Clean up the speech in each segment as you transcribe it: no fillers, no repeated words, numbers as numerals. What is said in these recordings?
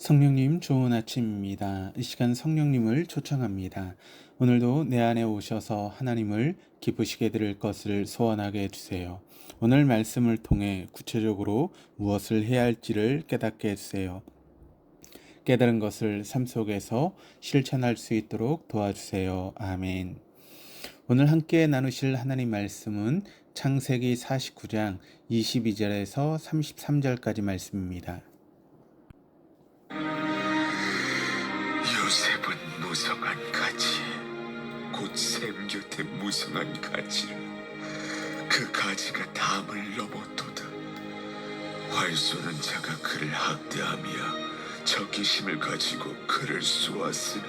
성령님 좋은 아침입니다. 이 시간 성령님을 초청합니다. 오늘도 내 안에 오셔서 하나님을 기쁘시게 드릴 것을 소원하게 해주세요. 오늘 말씀을 통해 구체적으로 무엇을 해야 할지를 깨닫게 해주세요. 깨달은 것을 삶 속에서 실천할 수 있도록 도와주세요. 아멘. 오늘 함께 나누실 하나님 말씀은 창세기 49장 22절에서 33절까지 말씀입니다. 요셉은 무성한 가지, 곧 샘 곁에 무성한 가지를 그 가지가 담을 넘어도다. 활 쏘는 자가 그를 학대하며 적개심을 가지고 그를 쏘았으나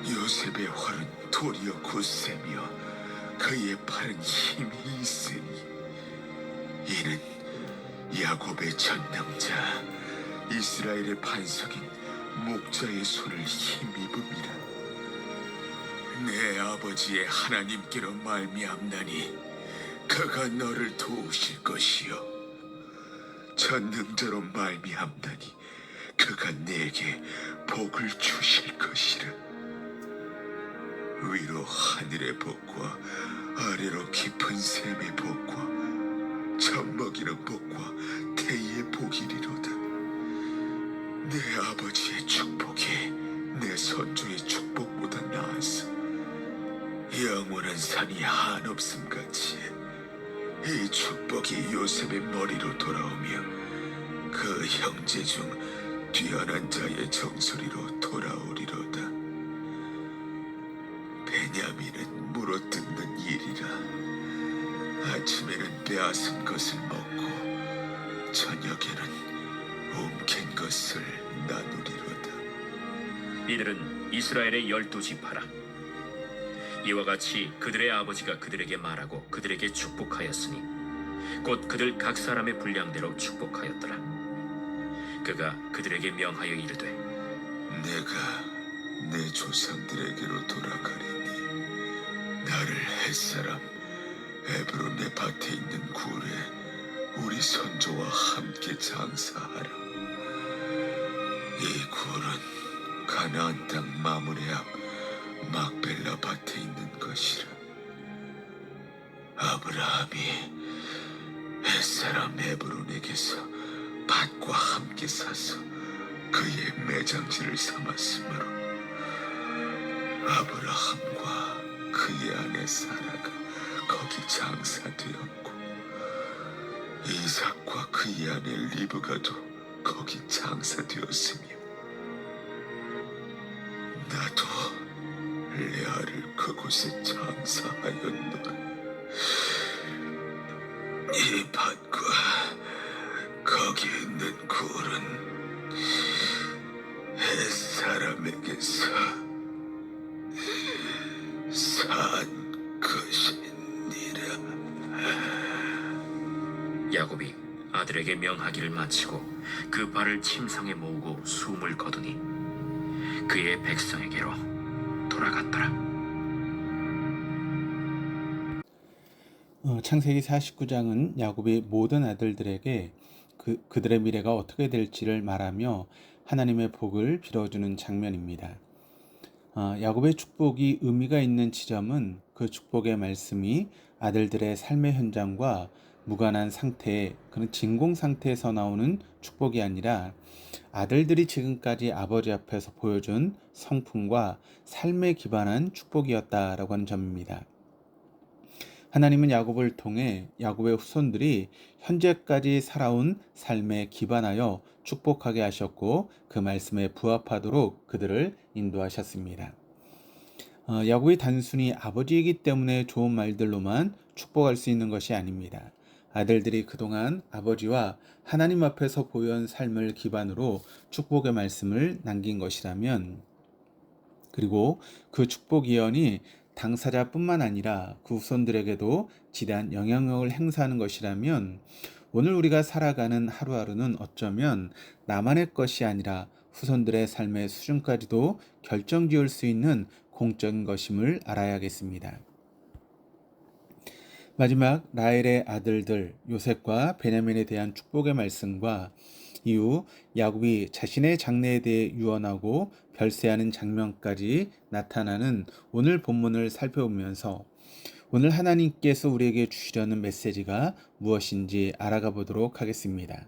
요셉의 활은 도리어 굳세며 그의 팔은 힘이 있으니 이는 야곱의 전능자 이스라엘의 반석인 목자의 손을 힘입음이라. 내 아버지의 하나님께로 말미암나니 그가 너를 도우실 것이요 전능자로 말미암나니 그가 내게 복을 주실 것이라. 위로 하늘의 복과 아래로 깊은 샘의 복과 젖먹이는 복과 태의 복이리로다. 내 아버지의 축복이 내 선조의 축복보다 나아서 영원한 산이 한없음같이 이 축복이 요셉의 머리로 돌아오며 그 형제 중 뛰어난 자의 정소리로 돌아오리로다. 베냐민은 물어뜯는 일이라. 아침에는 빼앗은 것을 먹고 저녁에는 움킨 것을 나누리로다. 이들은 이스라엘의 12지파라. 이와 같이 그들의 아버지가 그들에게 말하고 그들에게 축복하였으니 곧 그들 각 사람의 분량대로 축복하였더라. 그가 그들에게 명하여 이르되 내가 내 조상들에게로 돌아가리니 나를 햇사람 에브론의 밭에 있는 굴에 우리 선조와 함께 장사하라. 이 굴은 가나안 땅 마므레 앞 막벨라 밭에 있는 것이라. 아브라함이 햇사람 에브론에게서 밭과 함께 사서 그의 매장지를 삼았으므로 아브라함과 그의 아내 사라가 거기 장사되었고 이삭과 그의 아내 리브가도 거기 장사되었으며 나도 레아를 그곳에 장사하였노라. 이 밭과 거기 있는 굴은 햇사람에게서 산 것이니라. 야곱이 아들에게 명하기를 마치고 그 발을 침상에 모으고 숨을 거두니 그의 백성에게로 돌아갔더라. 창세기 49장은 야곱이 모든 아들들에게 그들의 미래가 어떻게 될지를 말하며 하나님의 복을 빌어주는 장면입니다. 야곱의 축복이 의미가 있는 지점은 그 축복의 말씀이 아들들의 삶의 현장과 무관한 상태, 그런 진공 상태에서 나오는 축복이 아니라 아들들이 지금까지 아버지 앞에서 보여준 성품과 삶에 기반한 축복이었다라고 하는 점입니다. 하나님은 야곱을 통해 야곱의 후손들이 현재까지 살아온 삶에 기반하여 축복하게 하셨고 그 말씀에 부합하도록 그들을 인도하셨습니다. 야곱이 단순히 아버지이기 때문에 좋은 말들로만 축복할 수 있는 것이 아닙니다. 아들들이 그동안 아버지와 하나님 앞에서 보여온 삶을 기반으로 축복의 말씀을 남긴 것이라면, 그리고 그 축복 예언이 당사자뿐만 아니라 그 후손들에게도 지대한 영향력을 행사하는 것이라면 오늘 우리가 살아가는 하루하루는 어쩌면 나만의 것이 아니라 후손들의 삶의 수준까지도 결정지을 수 있는 공적인 것임을 알아야겠습니다. 마지막 라헬의 아들들 요셉과 베냐민에 대한 축복의 말씀과 이후 야곱이 자신의 장래에 대해 유언하고 별세하는 장면까지 나타나는 오늘 본문을 살펴보면서 오늘 하나님께서 우리에게 주시려는 메시지가 무엇인지 알아가 보도록 하겠습니다.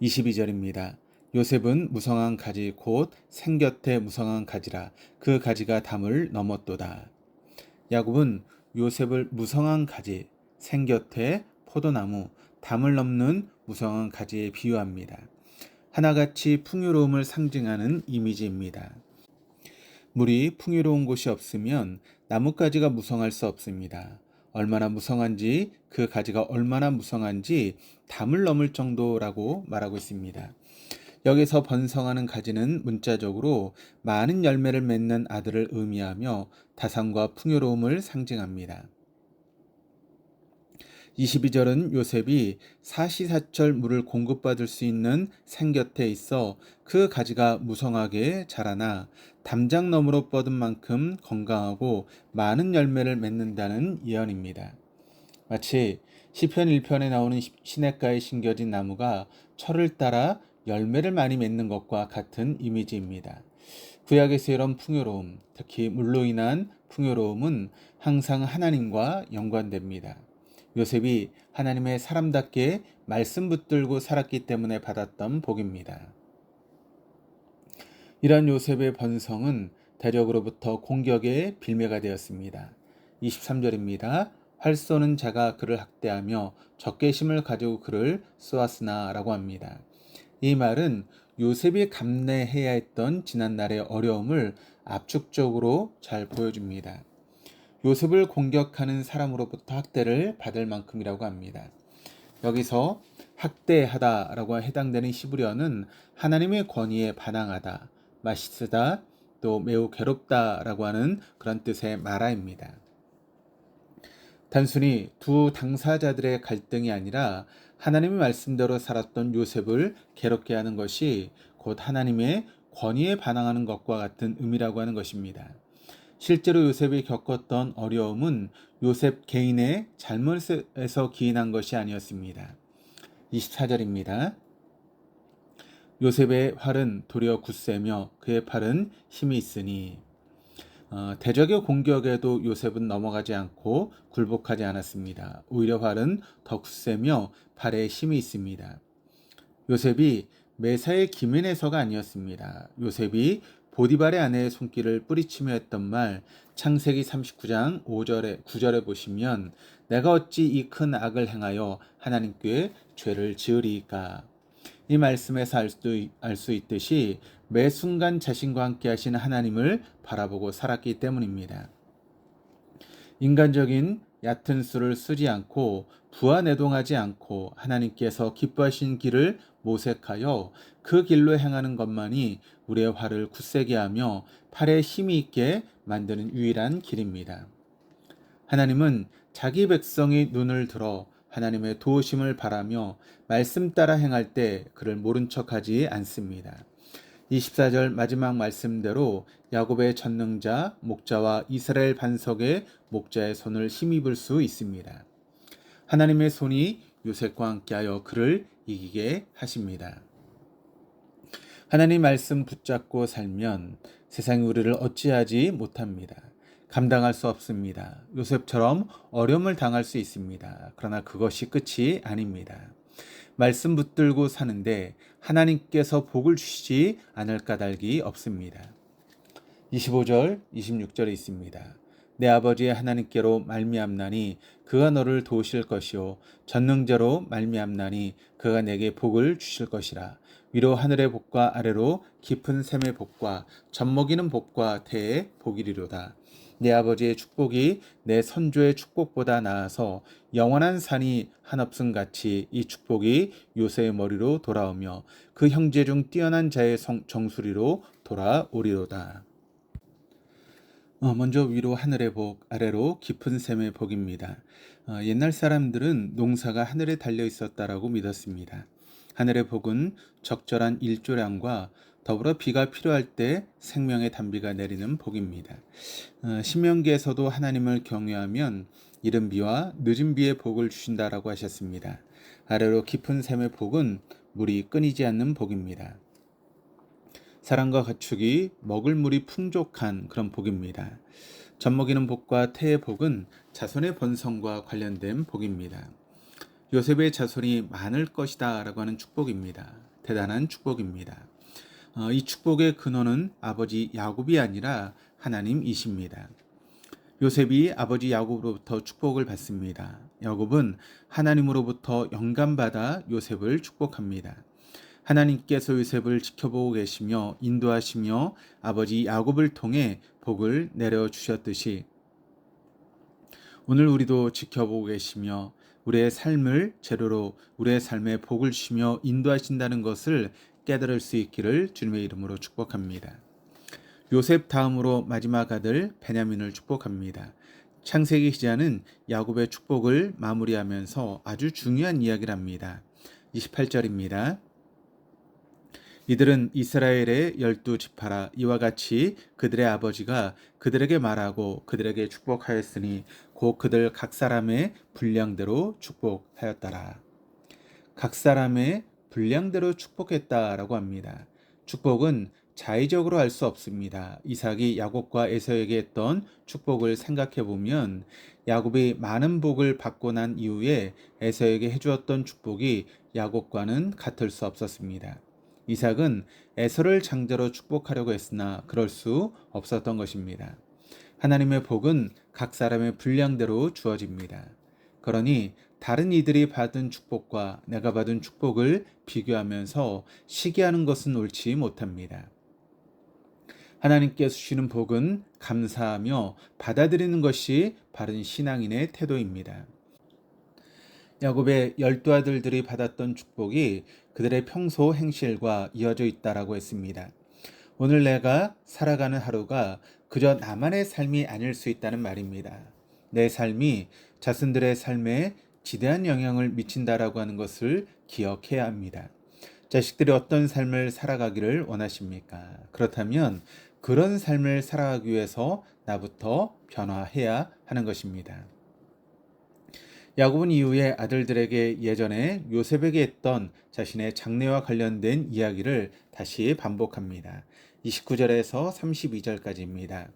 22절입니다. 요셉은 무성한 가지 곧 생곁에 무성한 가지라 그 가지가 담을 넘었도다. 야곱은 요셉을 무성한 가지, 생곁에 포도나무, 담을 넘는 무성한 가지에 비유합니다. 하나같이 풍요로움을 상징하는 이미지입니다. 물이 풍요로운 곳이 없으면 나뭇가지가 무성할 수 없습니다. 얼마나 무성한지, 그 가지가 얼마나 무성한지 담을 넘을 정도라고 말하고 있습니다. 여기서 번성하는 가지는 문자적으로 많은 열매를 맺는 아들을 의미하며 다산과 풍요로움을 상징합니다. 22절은 요셉이 사시사철 물을 공급받을 수 있는 생곁에 있어 그 가지가 무성하게 자라나 담장 너머로 뻗은 만큼 건강하고 많은 열매를 맺는다는 예언입니다. 마치 시편 1편에 나오는 시냇가에 심겨진 나무가 철을 따라 열매를 많이 맺는 것과 같은 이미지입니다. 구약에서 이런 풍요로움, 특히 물로 인한 풍요로움은 항상 하나님과 연관됩니다. 요셉이 하나님의 사람답게 말씀 붙들고 살았기 때문에 받았던 복입니다. 이런 요셉의 번성은 대적으로부터 공격의 빌미가 되었습니다. 23절입니다. 활 쏘는 자가 그를 학대하며 적개심을 가지고 그를 쏘았으나 라고 합니다. 이 말은 요셉이 감내해야 했던 지난날의 어려움을 압축적으로 잘 보여줍니다. 요셉을 공격하는 사람으로부터 학대를 받을 만큼이라고 합니다. 여기서 학대하다라고 해당되는 히브리어는 하나님의 권위에 반항하다, 맛있다, 또 매우 괴롭다라고 하는 그런 뜻의 마라입니다. 단순히 두 당사자들의 갈등이 아니라 하나님의 말씀대로 살았던 요셉을 괴롭게 하는 것이 곧 하나님의 권위에 반항하는 것과 같은 의미라고 하는 것입니다. 실제로 요셉이 겪었던 어려움은 요셉 개인의 잘못에서 기인한 것이 아니었습니다. 24절입니다. 요셉의 활은 도리어 굳세며 그의 팔은 힘이 있으니 대적의 공격에도 요셉은 넘어가지 않고 굴복하지 않았습니다. 오히려 활은 더 굳세며 팔에 힘이 있습니다. 요셉이 매사에 기민해서가 아니었습니다. 요셉이 보디발의 아내의 손길을 뿌리치며 했던 말 창세기 39장 9절에 보시면 내가 어찌 이 큰 악을 행하여 하나님께 죄를 지으리이까. 이 말씀에서 알 수 있듯이 매 순간 자신과 함께 하시는 하나님을 바라보고 살았기 때문입니다. 인간적인 얕은 수를 쓰지 않고 부하내동하지 않고 하나님께서 기뻐하신 길을 모색하여 그 길로 행하는 것만이 우리의 활을 굳세게 하며 팔에 힘이 있게 만드는 유일한 길입니다. 하나님은 자기 백성이 눈을 들어 하나님의 도우심을 바라며 말씀 따라 행할 때 그를 모른 척하지 않습니다. 24절 마지막 말씀대로 야곱의 전능자 목자와 이스라엘 반석의 목자의 손을 힘입을 수 있습니다. 하나님의 손이 요셉과 함께하여 그를 이기게 하십니다. 하나님 말씀 붙잡고 살면 세상이 우리를 어찌하지 못합니다. 감당할 수 없습니다. 요셉처럼 어려움을 당할 수 있습니다. 그러나 그것이 끝이 아닙니다. 말씀 붙들고 사는데 하나님께서 복을 주시지 않을 까닭이 없습니다. 25절, 26절에 있습니다. 내 아버지의 하나님께로 말미암나니 그가 너를 도우실 것이요 전능자로 말미암나니 그가 내게 복을 주실 것이라. 위로 하늘의 복과 아래로 깊은 샘의 복과 젖먹이는 복과 태의 복이리로다. 내 아버지의 축복이 내 선조의 축복보다 나아서 영원한 산이 한없음 같이 이 축복이 요셉의 머리로 돌아오며 그 형제 중 뛰어난 자의 정수리로 돌아오리로다. 먼저 위로 하늘의 복, 아래로 깊은 샘의 복입니다. 옛날 사람들은 농사가 하늘에 달려 있었다라고 믿었습니다. 하늘의 복은 적절한 일조량과 더불어 비가 필요할 때 생명의 단비가 내리는 복입니다. 신명기에서도 하나님을 경외하면 이른 비와 늦은 비의 복을 주신다라고 하셨습니다. 아래로 깊은 샘의 복은 물이 끊이지 않는 복입니다. 사랑과 가축이 먹을 물이 풍족한 그런 복입니다. 젖먹이는 복과 태의 복은 자손의 번성과 관련된 복입니다. 요셉의 자손이 많을 것이다 라고 하는 축복입니다. 대단한 축복입니다. 이 축복의 근원은 아버지 야곱이 아니라 하나님이십니다. 요셉이 아버지 야곱으로부터 축복을 받습니다. 야곱은 하나님으로부터 영감받아 요셉을 축복합니다. 하나님께서 요셉을 지켜보고 계시며 인도하시며 아버지 야곱을 통해 복을 내려주셨듯이 오늘 우리도 지켜보고 계시며 우리의 삶을 재료로 우리의 삶에 복을 주시며 인도하신다는 것을 깨달을 수 있기를 주님의 이름으로 축복합니다. 요셉 다음으로 마지막 아들 베냐민을 축복합니다. 창세기 기자는 야곱의 축복을 마무리하면서 아주 중요한 이야기를 합니다. 28절입니다. 이들은 이스라엘의 12지파라. 이와 같이 그들의 아버지가 그들에게 말하고 그들에게 축복하였으니 곧 그들 각 사람의 분량대로 축복하였더라. 각 사람의 분량대로 축복했다라고 합니다. 축복은 자의적으로 할 수 없습니다. 이삭이 야곱과 에서에게 했던 축복을 생각해 보면 야곱이 많은 복을 받고 난 이후에 에서에게 해주었던 축복이 야곱과는 같을 수 없었습니다. 이삭은 에서를 장자로 축복하려고 했으나 그럴 수 없었던 것입니다. 하나님의 복은 각 사람의 분량대로 주어집니다. 그러니 다른 이들이 받은 축복과 내가 받은 축복을 비교하면서 시기하는 것은 옳지 못합니다. 하나님께서 주시는 복은 감사하며 받아들이는 것이 바른 신앙인의 태도입니다. 야곱의 12아들들이 받았던 축복이 그들의 평소 행실과 이어져 있다라고 했습니다. 오늘 내가 살아가는 하루가 그저 나만의 삶이 아닐 수 있다는 말입니다. 내 삶이 자손들의 삶에 지대한 영향을 미친다라고 하는 것을 기억해야 합니다. 자식들이 어떤 삶을 살아가기를 원하십니까? 그렇다면 그런 삶을 살아가기 위해서 나부터 변화해야 하는 것입니다. 야곱은 이후에 아들들에게 예전에 요셉에게 했던 자신의 장래와 관련된 이야기를 다시 반복합니다. 29절에서 32절까지입니다.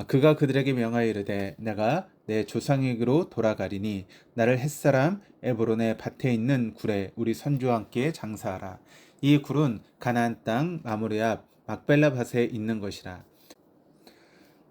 그가 그들에게 명하여 이르되 내가 내 조상에게로 돌아가리니 나를 햇사람 에브론의 밭에 있는 굴에 우리 선조와 함께 장사하라. 이 굴은 가나안 땅 마므레 앞 막벨라 밭에 있는 것이라.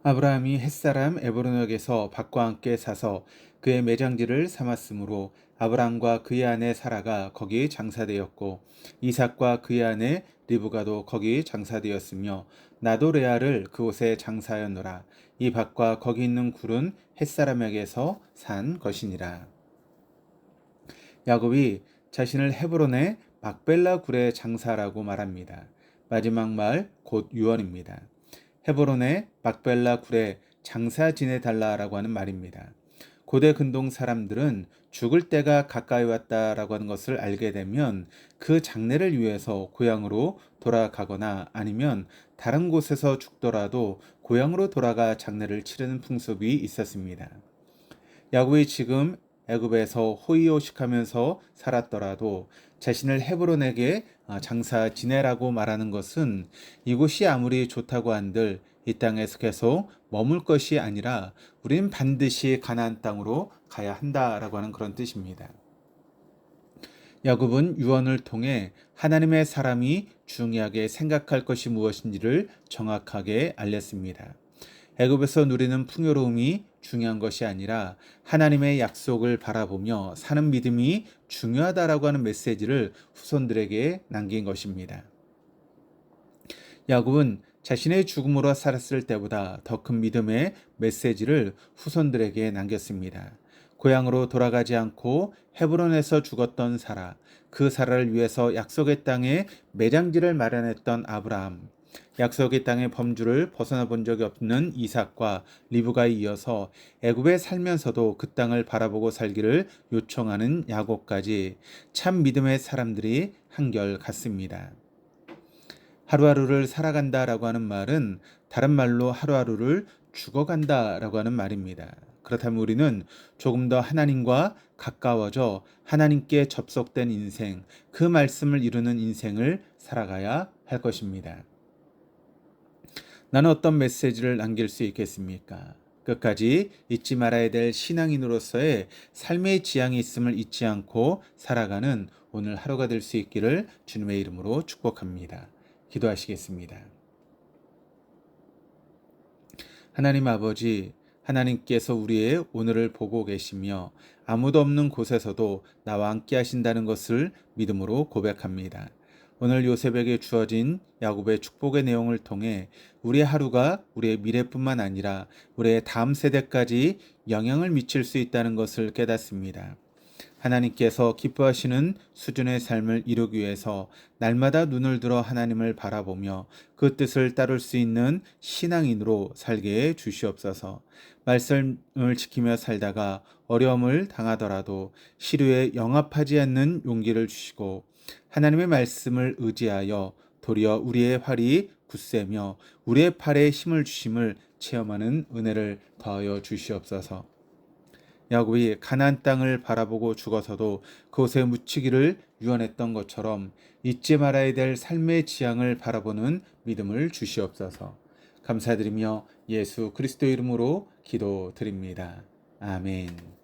아브라함이 햇사람 에브론에게서 밭과 함께 사서 그의 매장지를 삼았으므로 아브라함과 그의 아내 사라가 거기 장사되었고 이삭과 그의 아내 리브가도 거기 장사되었으며 나도 레아를 그곳에 장사하였노라. 이 밭과 거기 있는 굴은 햇사람에게서 산 것이니라. 야곱이 자신을 헤브론의 막벨라 굴에 장사라고 말합니다. 마지막 말 곧 유언입니다. 헤브론의 막벨라 굴에 장사 지내달라라고 하는 말입니다. 고대 근동 사람들은 죽을 때가 가까이 왔다라고 하는 것을 알게 되면 그 장례를 위해서 고향으로 돌아가거나 아니면 다른 곳에서 죽더라도 고향으로 돌아가 장례를 치르는 풍습이 있었습니다. 야곱이 지금 애굽에서 호의호식하면서 살았더라도 자신을 헤브론에게 장사 지내라고 말하는 것은 이곳이 아무리 좋다고 한들 이 땅에서 계속 머물 것이 아니라 우린 반드시 가나안 땅으로 가야 한다라고 하는 그런 뜻입니다. 야곱은 유언을 통해 하나님의 사람이 중요하게 생각할 것이 무엇인지를 정확하게 알렸습니다. 애굽에서 누리는 풍요로움이 중요한 것이 아니라 하나님의 약속을 바라보며 사는 믿음이 중요하다라고 하는 메시지를 후손들에게 남긴 것입니다. 야곱은 자신의 죽음으로 살았을 때보다 더 큰 믿음의 메시지를 후손들에게 남겼습니다. 고향으로 돌아가지 않고 헤브론에서 죽었던 사라, 그 사라를 위해서 약속의 땅에 매장지를 마련했던 아브라함, 약속의 땅의 범주를 벗어나 본 적이 없는 이삭과 리브가에 이어서 애굽에 살면서도 그 땅을 바라보고 살기를 요청하는 야곱까지 참 믿음의 사람들이 한결 같습니다. 하루하루를 살아간다라고 하는 말은 다른 말로 하루하루를 죽어간다라고 하는 말입니다. 그렇다면 우리는 조금 더 하나님과 가까워져 하나님께 접속된 인생, 그 말씀을 이루는 인생을 살아가야 할 것입니다. 나는 어떤 메시지를 남길 수 있겠습니까? 끝까지 잊지 말아야 될 신앙인으로서의 삶의 지향이 있음을 잊지 않고 살아가는 오늘 하루가 될 수 있기를 주님의 이름으로 축복합니다. 기도하시겠습니다. 하나님 아버지, 하나님께서 우리의 오늘을 보고 계시며 아무도 없는 곳에서도 나와 함께 하신다는 것을 믿음으로 고백합니다. 오늘 요셉에게 주어진 야곱의 축복의 내용을 통해 우리의 하루가 우리의 미래뿐만 아니라 우리의 다음 세대까지 영향을 미칠 수 있다는 것을 깨닫습니다. 하나님께서 기뻐하시는 수준의 삶을 이루기 위해서 날마다 눈을 들어 하나님을 바라보며 그 뜻을 따를 수 있는 신앙인으로 살게 해 주시옵소서. 말씀을 지키며 살다가 어려움을 당하더라도 시류에 영합하지 않는 용기를 주시고 하나님의 말씀을 의지하여 도리어 우리의 활이 굳세며 우리의 팔에 힘을 주심을 체험하는 은혜를 더하여 주시옵소서. 야곱이 가나안 땅을 바라보고 죽어서도 그곳에 묻히기를 유언했던 것처럼 잊지 말아야 될 삶의 지향을 바라보는 믿음을 주시옵소서. 감사드리며 예수 그리스도 이름으로 기도드립니다. 아멘.